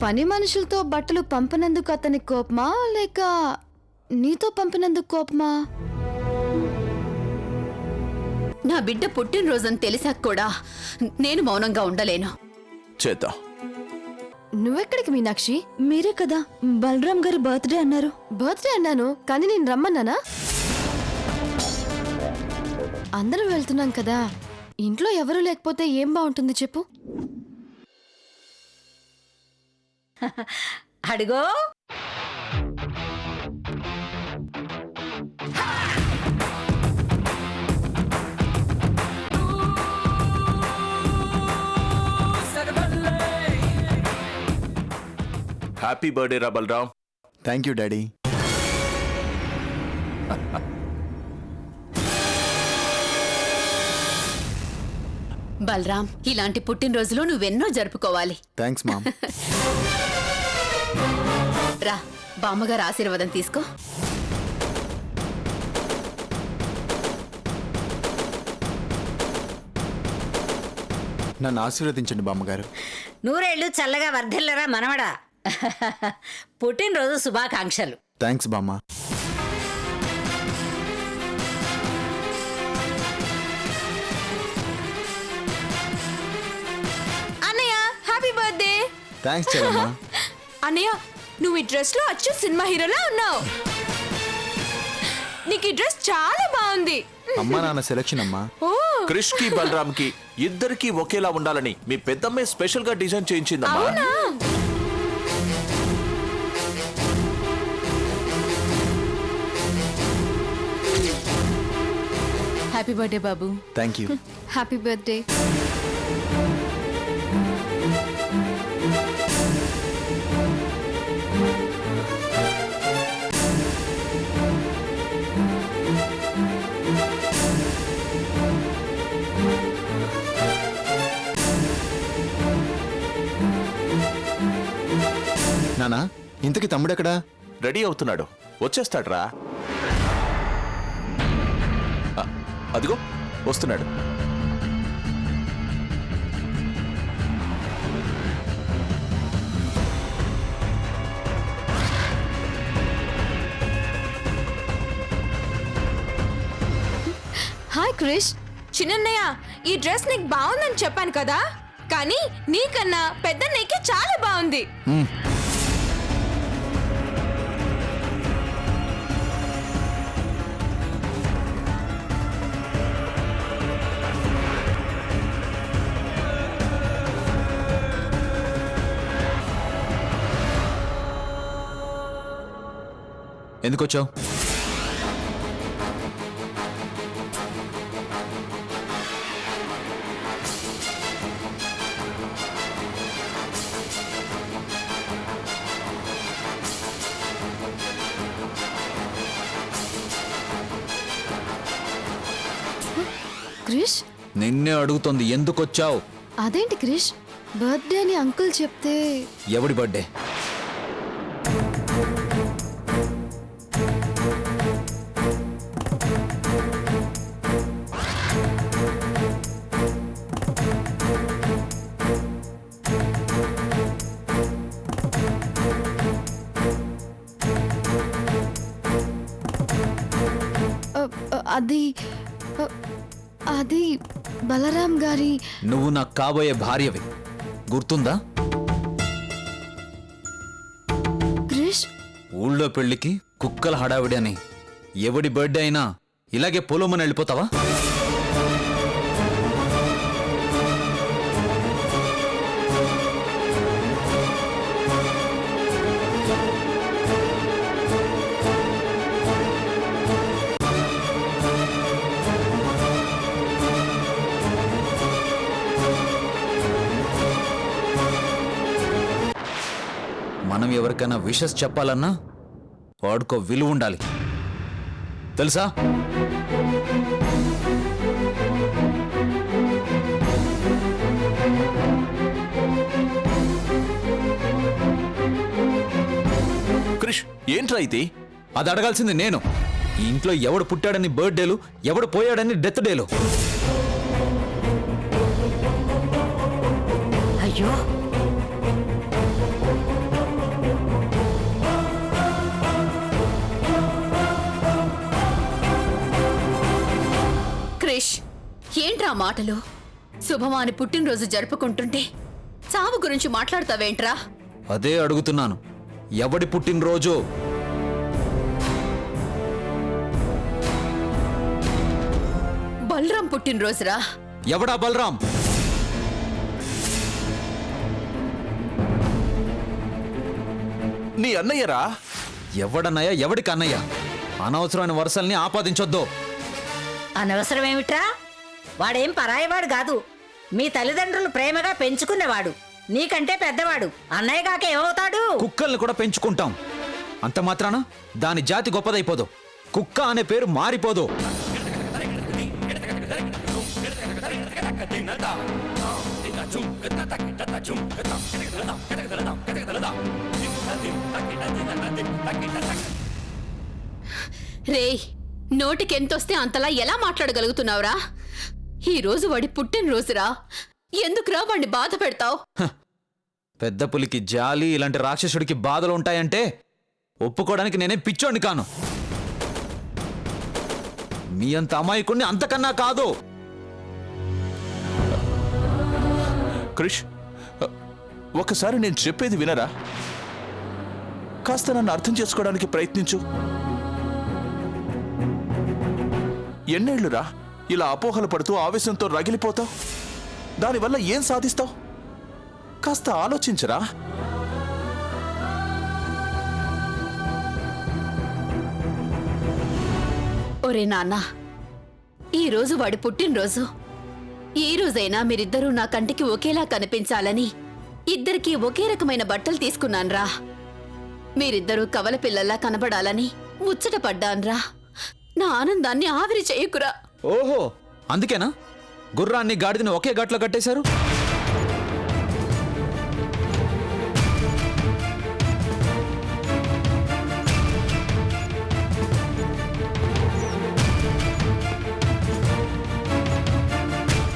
పని మనుషులతో బట్టలు పంపినందుకు అతని కోపమా లేక నీతో పంపినందుకు కోపమా? నా బిడ్డ పుట్టినరోజని తెలిసాక కూడా నేను మౌనంగా ఉండలేను. చేద్దాం. నువ్వెక్కడికి మీనాక్షి? మీరే కదా బలరాం గారి బర్త్డే అన్నారు. బర్త్డే అన్నాను కానీ నేను రమ్మన్నానా? అందరం వెళ్తున్నాం కదా, ఇంట్లో ఎవరు లేకపోతే ఏం బాగుంటుంది చెప్పు? అడుగో హ్యాపీ బర్త్డే రా Balaram. Thank you daddy. Balaram, ఇలాంటి పుట్టినరోజులు నువ్వెన్నో జరుపుకోవాలి. Thanks mom. రా, బామ్మగారు ఆశీర్వాదం తీసుకో. నన్ను ఆశీర్వదించండి బామ్మగారు. నూరేళ్లు చల్లగా వర్ధిల్లరా మనవడా. పుట్టినరోజు శుభాకాంక్షలు. థ్యాంక్స్ బామ్మ. అన్నయ్య హ్యాపీ బర్త్డే. థ్యాంక్స్ చెల్లమ్మా. అన్నయ్య నువ్వు ఈ డ్రెస్ లో అచ్చు సినిమా హీరోలా ఉన్నావు. నీకు ఈ డ్రెస్ చాలా బాగుంది. అమ్మా నాన్న సెలక్షన్ అమ్మా. క్రిష్ కి బలరాం కి ఇద్దరికి ఒకేలా ఉండాలని మీ పెద్దమ్మే స్పెషల్ గా డిజైన్ చేయించిందమ్మా. హ్యాపీ బర్త్డే బాబు. Thank you. Happy birthday. నానా ఇంతకి తమ్ముడెక్కడా? రెడీ అవుతున్నాడు, వచ్చేస్తాడ్రా. అదిగో వస్తున్నాడు. హాయ్ క్రిష్. చిన్నన్నయ్య ఈ డ్రెస్ నీకు బాగుందని చెప్పాను కదా, కానీ నీకన్నా పెద్దన్నయ్యకి చాలా బాగుంది. ఎందుకు వచ్చావు? క్రిష్ నిన్నే అడుగుతోంది ఎందుకొచ్చావు? అదేంటి క్రిష్, బర్త్డే అని అంకుల్ చెప్తే? ఎవడి బర్త్డే? అది అది బలరాం గారి. నువ్వు నాకు కాబోయే భార్యవి, గుర్తుందా? క్రిష్ ఊళ్ళో పెళ్లికి కుక్కల హడావిడి అని ఎవడి బర్త్డే అయినా ఇలాగే పొలమని వెళ్ళిపోతావా? మనం ఎవరికైనా విషెస్ చెప్పాలన్నా వాడుకో విలువ ఉండాలి, తెలుసా? క్రిష్ ఏంట్రా ఇది? అది అడగాల్సింది నేను. ఈ ఇంట్లో ఎవడు పుట్టాడని బర్త్డేలు, ఎవడు పోయాడని డెత్ డేలు. అయ్యో ఏమిట్రా మాటలు? శుభమాని పుట్టినరోజు జరుపుకుంటుంటే చావు గురించి మాట్లాడతావేంట్రా? అదే అడుగుతున్నాను, ఎవడి పుట్టినరోజు? బలరాం పుట్టినరోజురా. ఎవడా బలరాం? నీ అన్నయ్యరా. ఎవడన్నయ్య, ఎవడికి అన్నయ్య? అనవసరమైన వరుసల్ని ఆపాదించొద్దు. అనవసరం ఏమిట్రా? వాడేం పరాయివాడు కాదు. మీ తల్లిదండ్రులు ప్రేమగా పెంచుకునేవాడు. నీకంటే పెద్దవాడు. అన్నయ్య కాక ఏమవుతాడు? కుక్కల్ని కూడా పెంచుకుంటాం. అంత మాత్రాన దాని జాతి గొప్పదైపోదు. కుక్క అనే పేరు మారిపోదు. రేయ్, నోటికెంతొస్తే అంతలా ఎలా మాట్లాడగలుగుతున్నావురా? ఈ రోజు వాడి పుట్టినరోజురా. ఎందుకురా వాడిని బాధ పెడతావు? పెద్ద పులికి జాలి, ఇలాంటి రాక్షసుడికి బాధలు ఉంటాయంటే ఒప్పుకోవడానికి నేనేం పిచ్చోడిని కాను. మీ అంత అమాయకుణ్ణి అంతకన్నా కాదు. క్రిష్, ఒకసారి నేను చెప్పేది వినరా? కాస్త నన్ను అర్థం చేసుకోవడానికి ప్రయత్నించు. ఎన్నేళ్లురా ఇలా అపోహలు పడుతూ ఆవేశంతో రగిలిపోతావు? దానివల్ల ఏం సాధిస్తావు? కాస్త ఆలోచించరా. ఒరే నాన్న, ఈ రోజు వాడి పుట్టినరోజు. ఈ రోజైనా మీరిద్దరూ నా కంటికి ఒకేలా కనిపించాలని ఇద్దరికీ ఒకే రకమైన బట్టలు తీసుకున్నాన్రా. మీరిద్దరూ కవల పిల్లల్లా కనబడాలని ముచ్చట పడ్డాన్రా. నా ఆనందాన్ని ఆవిరి చేయకురా. ఓహో, అందుకేనా గుర్రాన్ని గాడిదని ఒకే ఘాట్లో కట్టేశారు?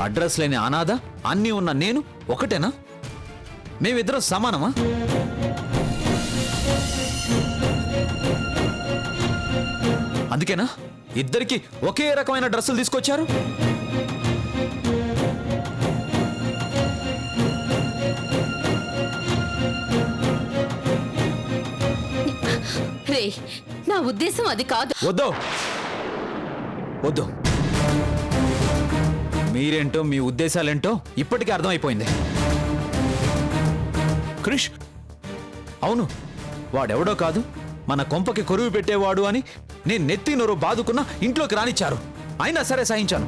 అడ్రస్ లేని అనాథ, అన్నీ ఉన్న నేను ఒకటేనా? మేమిద్దరం సమానమా? అందుకేనా ఇద్దరికి ఒకే రకమైన డ్రెస్సులు తీసుకొచ్చారు? రే, నా ఉద్దేశం అది కాదు. వద్దు వద్దు, మీరేంటో మీ ఉద్దేశాలేంటో ఇప్పటికే అర్థమైపోయింది. క్రిష్, అవును, వాడెవడో కాదు, మన కొంపకి కొరువు పెట్టేవాడు అని నేను నెత్తి నోరు బాదుకున్నా ఇంట్లోకి రానిచ్చారు. అయినా సరే సహించాను.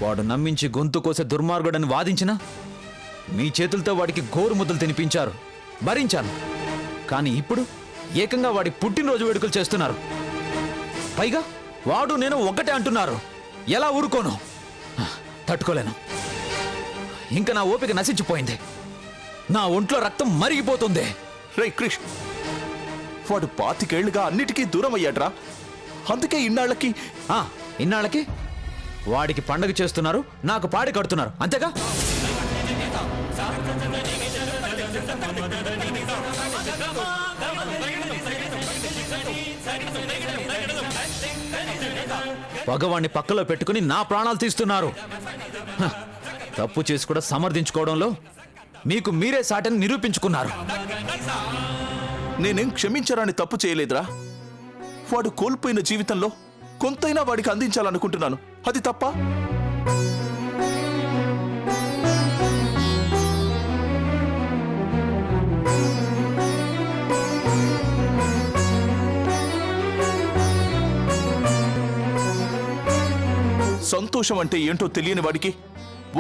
వాడు నమ్మించి గొంతు కోసే దుర్మార్గుడని వాదించినా మీ చేతులతో వాడికి గోరు ముద్దలు తినిపించారు, భరించాను. కానీ ఇప్పుడు ఏకంగా వాడి పుట్టినరోజు వేడుకలు చేస్తున్నారు. పైగా వాడు నేను ఒక్కటే అంటున్నారు. ఎలా ఊరుకోను? తట్టుకోలేను. ఇంకా నా ఓపిక నశించిపోయింది. నా ఒంట్లో రక్తం మరిగిపోతుంది. రే క్రిష్, వాడు 25 ఏళ్లుగా అన్నిటికీ దూరం అయ్యాడ్రా. అందుకే ఇన్నాళ్ళకి ఇన్నాళ్ళకి వాడికి పండగ చేస్తున్నారు, నాకు పాడి కడుతున్నారు, అంతేగా? భగవాన్ని పక్కలో పెట్టుకుని నా ప్రాణాలు తీస్తున్నారు. తప్పు చేసి కూడా సమర్థించుకోవడంలో మీకు మీరే సాటని నిరూపించుకున్నారు. నేనేం క్షమించరాని తప్పు చేయలేదురా. వాడు కోల్పోయిన జీవితంలో కొంతైనా వాడికి అందించాలనుకుంటున్నాను. అది తప్ప? సంతోషం అంటే ఏంటో తెలియని వాడికి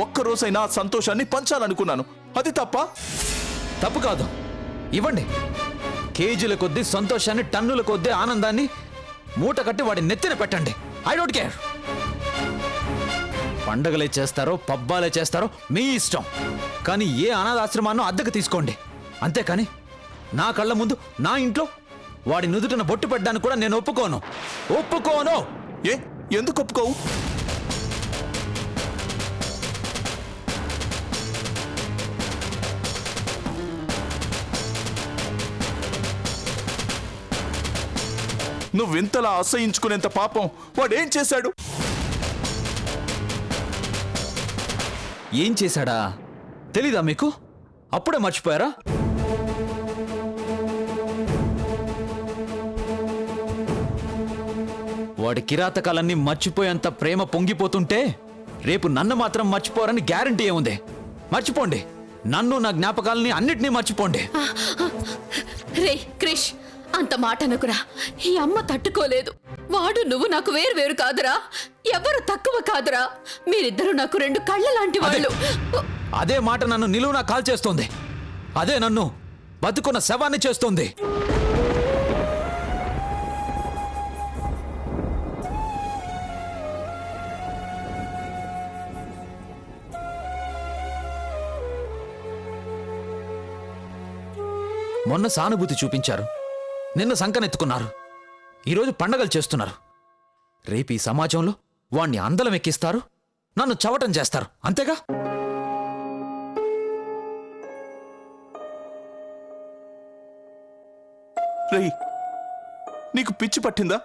ఒక్కరోజైనా ఆ సంతోషాన్ని పంచాలనుకున్నాను. అది తప్ప? తప్పు కాదు, ఇవ్వండి. కేజీల కొద్దీ సంతోషాన్ని, టన్నుల కొద్దీ ఆనందాన్ని మూట కట్టి వాడి నెత్తిన పెట్టండి. I don't care. పండగలే చేస్తారో పబ్బాలే చేస్తారో మీ ఇష్టం. కానీ ఏ అనాథాశ్రమాన్నో అద్దెకు తీసుకోండి, అంతేకాని నా కళ్ళ ముందు నా ఇంట్లో వాడి నుదుటిన బొట్టు పెట్టడానికి కూడా నేను ఒప్పుకోను. ఎందుకు ఒప్పుకోవు? నువ్వింతలా అసహించుకునేంత పాపం వాడేం చేశాడు? ఏం చేశాడా తెలీదా మీకు? అప్పుడే మర్చిపోయారా? వాడి కిరాతకాలన్నీ మర్చిపోయేంత ప్రేమ పొంగిపోతుంటే రేపు నన్ను మాత్రం మర్చిపోరని గ్యారంటీ ఏముంది? మర్చిపోండి, నన్ను నా జ్ఞాపకాలని అన్నిటినీ మర్చిపోండి. రే క్రిష్, అంత మాట అనుకురా. ఈ అమ్మ తట్టుకోలేదు. వాడు నువ్వు నాకు వేరు కాదురా, ఎవరు తక్కువ కాదురా. మీరిద్దరూ నాకు రెండు కళ్ళ లాంటి వాళ్ళు. అదే మాట నన్ను నిలువునా కాల్ చేస్తోంది. అదే నన్ను బతుకున్న శవాన్ని చేస్తోంది. మొన్న సానుభూతి చూపించారు, నిన్న సంకనెత్తుకున్నారు, ఈరోజు పండగలు చేస్తున్నారు. రేపు ఈ సమాజంలో వాణ్ణి అందలం ఎక్కిస్తారు, నన్ను చవటం చేస్తారు. అంతేగా? రేయ్, నీకు పిచ్చి పట్టిందా?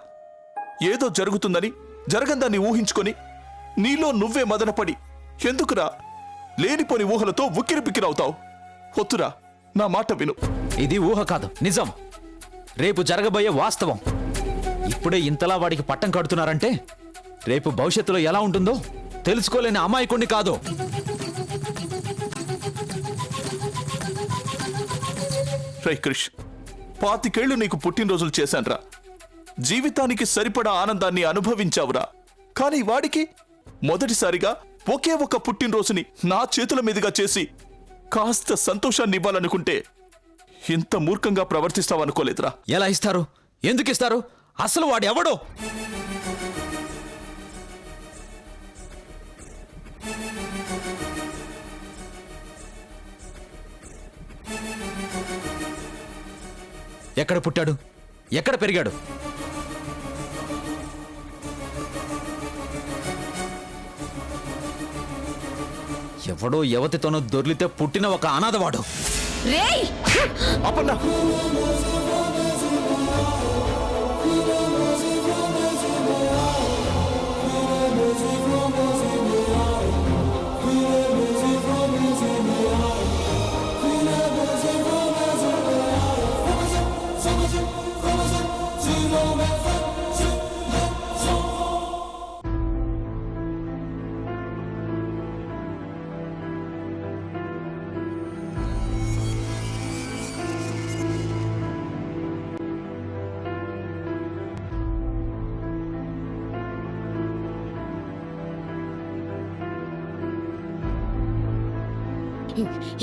ఏదో జరుగుతుందని జరగందాన్ని ఊహించుకొని నీలో నువ్వే మదనపడి ఎందుకురా లేనిపోని ఊహలతో ఉక్కిరిబిక్కిరవుతావు? వద్దురా, నా మాట విను. ఇది ఊహ కాదు, నిజం. రేపు జరగబోయే వాస్తవం. ఇప్పుడే ఇంతలా వాడికి పట్టం కడుతున్నారంటే రేపు భవిష్యత్తులో ఎలా ఉంటుందో తెలుసుకోలేని అమాయకుణ్ణి కాదు. రే క్రిష్, 25 ఏళ్లు నీకు పుట్టినరోజులు చేశాన్రా. జీవితానికి సరిపడా ఆనందాన్ని అనుభవించావురా. కానీ వాడికి మొదటిసారిగా ఒకే ఒక పుట్టినరోజుని నా చేతుల మీదుగా చేసి కాస్త సంతోషాన్ని ఇవ్వాలనుకుంటే ఇంత మూర్ఖంగా ప్రవర్తిస్తావనుకోలేదురా. ఎలా ఇస్తారు? ఎందుకు ఇస్తారు? అసలు వాడెవడో? ఎక్కడ పుట్టాడు? ఎక్కడ పెరిగాడు? ఎవడో యువతితోనూ దొర్లితే పుట్టిన ఒక అనాథవాడు. రేయ్, అపన్నా,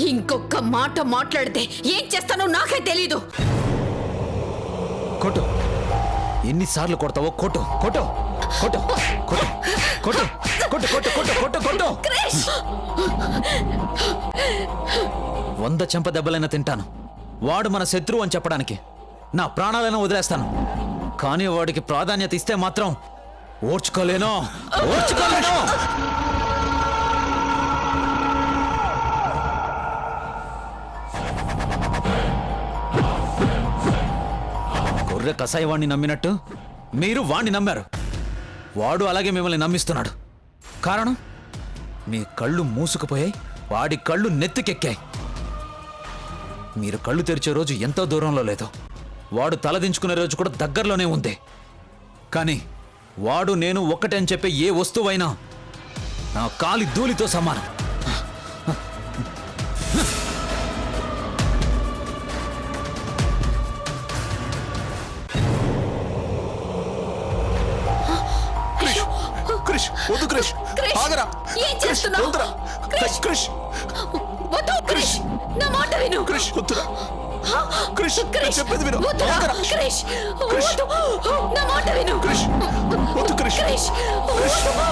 ఇంకొక మాట మాట్లాడితే ఏం చేస్తానో నాకే తెలీదు. కొట్టు, ఎన్నిసార్లు కొడతావో కొట్టు. కొట్టు కొట్టు కొట్టు కొట్టు కొట్టు కొట్టు కొట్టు కొట్టు కొట్టు. 100 చెంప దెబ్బలైనా తింటాను. వాడు మన శత్రువు అని చెప్పడానికి నా ప్రాణాలైనా వదిలేస్తాను. కానీ వాడికి ప్రాధాన్యత ఇస్తే మాత్రం ఓర్చుకోలేను. గొర్రె కసాయి వాణ్ణి నమ్మినట్టు మీరు వాణ్ణి నమ్మారు. వాడు అలాగే మిమ్మల్ని నమ్మిస్తున్నాడు. కారణం, మీ కళ్ళు మూసుకుపోయాయి, వాడి కళ్ళు నెత్తికెక్కాయి. మీరు కళ్ళు తెరిచే రోజు ఎంతో దూరంలో లేదు, వాడు తలదించుకునే రోజు కూడా దగ్గరలోనే ఉంది. కానీ వాడు నేను ఒక్కటే అని చెప్పే ఏ వస్తువైనా నా కాలి ధూళితో సమానం. క్రిష్, వద్దు క్రిష్, ఆగరా. ఏం చేస్తున్నావు? వద్దురా. క్రిష్, వద్దు క్రిష్, నా మాట విను. క్రిష్, వద్దురా. క్రిష్, నేను చెప్పేది విను. వద్దురా, ఆగరా. క్రిష్, క్రిష్. వద్దు, నా మాట విను. క్రిష్, వద్దు క్రిష్. క్రిష్, వద్దు.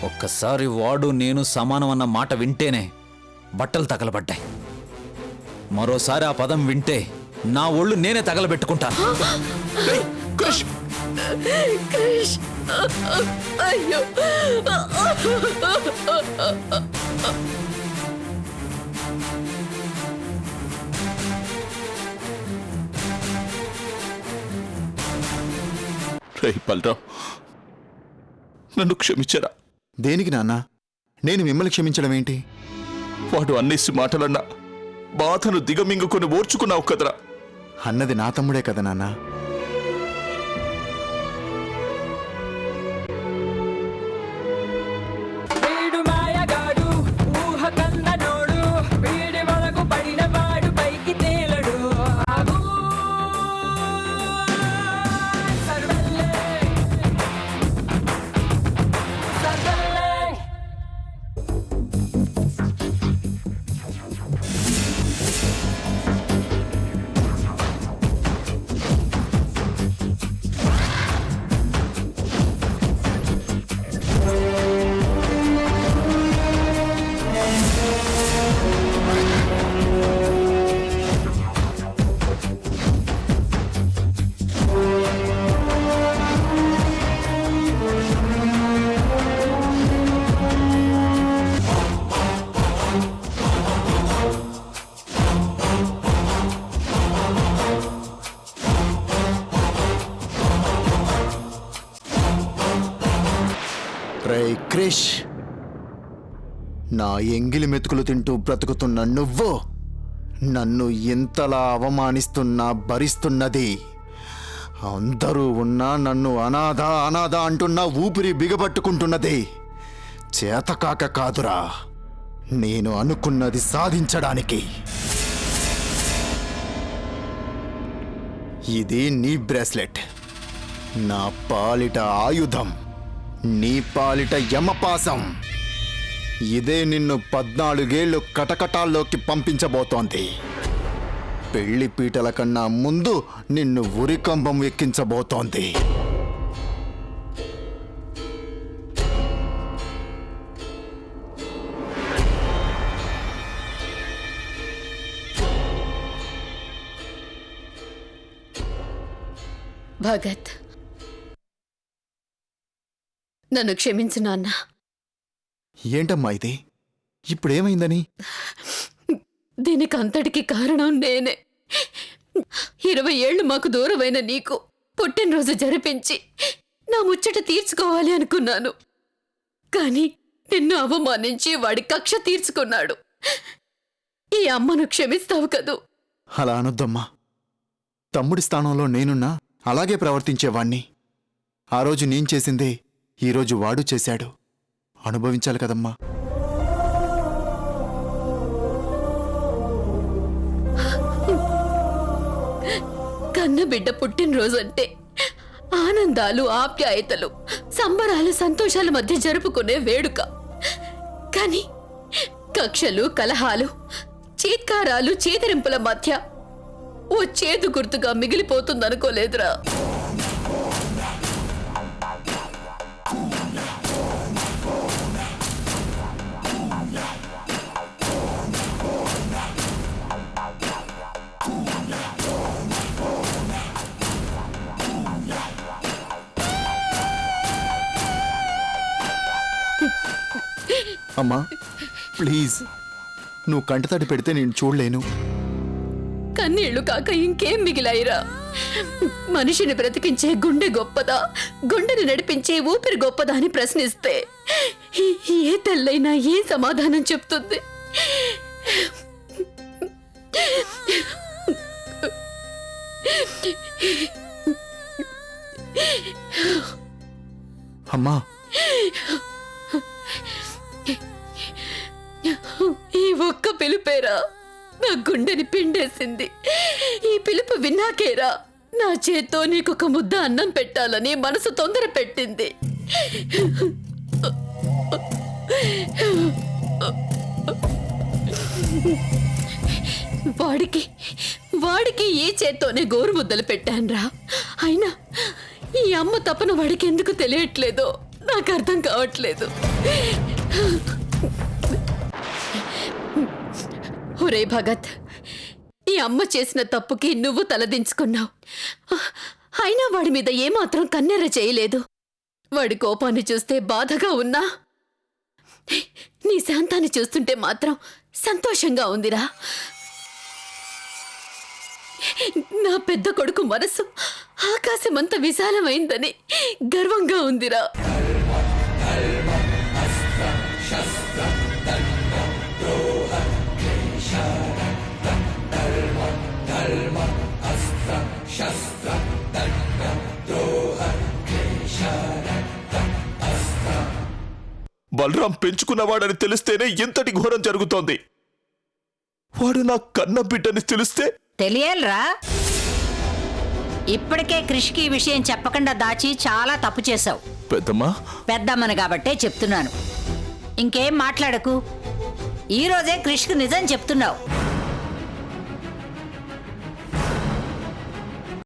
ఒక్కసారి వాడు నేను సమానం అన్న మాట వింటేనే బట్టలు తగలబడ్డాయి. మరోసారి ఆ పదం వింటే నా ఒళ్ళు నేనే తగలబెట్టుకుంటాను. రేయ్, క్రిష్ క్రిష్ అయ్యో రేయ్ బలరాం, నన్ను క్షమించరా. దేనికి నాన్న? నేను మిమ్మల్ని క్షమించడం ఏంటి? వాడు అన్నేసి మాటలన్నా బాధను దిగమింగుకొని ఓర్చుకున్నావు కదరా. అన్నది నా తమ్ముడే కదా నాన్న. వీడు మాయగాడు ఊహ కన్ననోడు వీడి వరకు పడిన వాడు పైకి తేలడు ఆగు సర్వల్లే సర్వల్లే రేయ్ క్రిష్, నా ఎంగిలి మెతుకులు తింటూ బ్రతుకుతున్న నువ్వు నన్ను ఇంతలా అవమానిస్తున్నా భరిస్తున్నది, అందరూ ఉన్నా నన్ను అనాథ అనాథ అంటున్నా ఊపిరి బిగబట్టుకుంటున్నది చేతకాక కాదురా, నేను అనుకున్నది సాధించడానికి. ఇది నీ బ్రేస్లెట్, నా పాలిట ఆయుధం, నీ పాలిట యమపాసం. ఇదే నిన్ను 14 ఏళ్ళు కటకటాల్లోకి పంపించబోతోంది. పెళ్లి పీటల కన్నా ముందు నిన్ను ఉరికంబం ఎక్కించబోతోంది. భగత్, నన్ను క్షమించు నాన్న. ఏంటమ్మా ఇది? ఇప్పుడేమైందని? దీనికి అంతటికి కారణం నేనే. 20 ఏళ్లు మాకు దూరమైన నీకు పుట్టినరోజు జరిపించి నా ముచ్చట తీర్చుకోవాలి అనుకున్నాను. కానీ నిన్ను అవమానించి వాడి కక్ష తీర్చుకున్నాడు. ఈ అమ్మను క్షమిస్తావు కదూ? అలా అనొద్దమ్మా. తమ్ముడి స్థానంలో నేనున్నా అలాగే ప్రవర్తించేవాణ్ణి. ఆ రోజు నేను చేసిందే ఈరోజు వాడు చేశాడు. అనుభవించాలి కదమ్మా. కన్నబిడ్డ పుట్టినరోజు అంటే ఆనందాలు, ఆప్యాయతలు, సంబరాలు, సంతోషాల మధ్య జరుపుకునే వేడుక. కానీ కక్షలు, కలహాలు, చీత్కారాలు, చేదరింపుల మధ్య ఓ చేదు గుర్తుగా మిగిలిపోతుందనుకోలేదురా. అమ్మా ప్లీజ్, నువ్వు కంటతడి పెడితే నేను చూడలేను. కన్నీళ్లు కాక ఇంకేం మిగిలాయిరా? మనిషిని బ్రతికించే గుండె గొప్పదా, గుండెని నడిపించే ఊపిరి గొప్పదా అని ప్రశ్నిస్తే ఏ తల్లైనా ఏ సమాధానం చెప్తుంది? అమ్మా, ఈ ఒక్క పిలుపేరా నా గుండెని పిండేసింది. ఈ పిలుపు విన్నాకేరా నా చేత్తో నీకొక ముద్ద అన్నం పెట్టాలని మనసు తొందర పెట్టింది. వాడికి ఈ చేత్తోనే గోరు ముద్దలు పెట్టానురా. అయినా ఈ అమ్మ తపన వాడికి ఎందుకు తెలియట్లేదో నాకు అర్థం కావట్లేదు. ఒరే భగత్, ఈ అమ్మ చేసిన తప్పుకి నువ్వు తలదించుకున్నావు. అయినా వాడి మీద ఏమాత్రం కన్నెర్ర చేయలేదు. వాడి కోపాన్ని చూస్తే బాధగా ఉన్నా నీ శాంతాన్ని చూస్తుంటే మాత్రం సంతోషంగా ఉందిరా. నా పెద్ద కొడుకు మనసు ఆకాశమంత విశాలమైందని గర్వంగా ఉందిరా. బలరాం పెంచుకున్నవాడని తెలిస్తేనే ఇంతటి ఘోరం జరుగుతోంది. వాడు నా కన్న బిడ్డని తెలిస్తే తెలియాలిరా. ఇప్పటికే కృష్కి ఈ విషయం చెప్పకుండా దాచి చాలా తప్పు చేశావు. పెద్దమ్మా, పెద్దమ్మని కాబట్టే చెప్తున్నాను. ఇంకేం మాట్లాడకు. ఈ రోజే కృష్కి నిజం చెప్తున్నావు.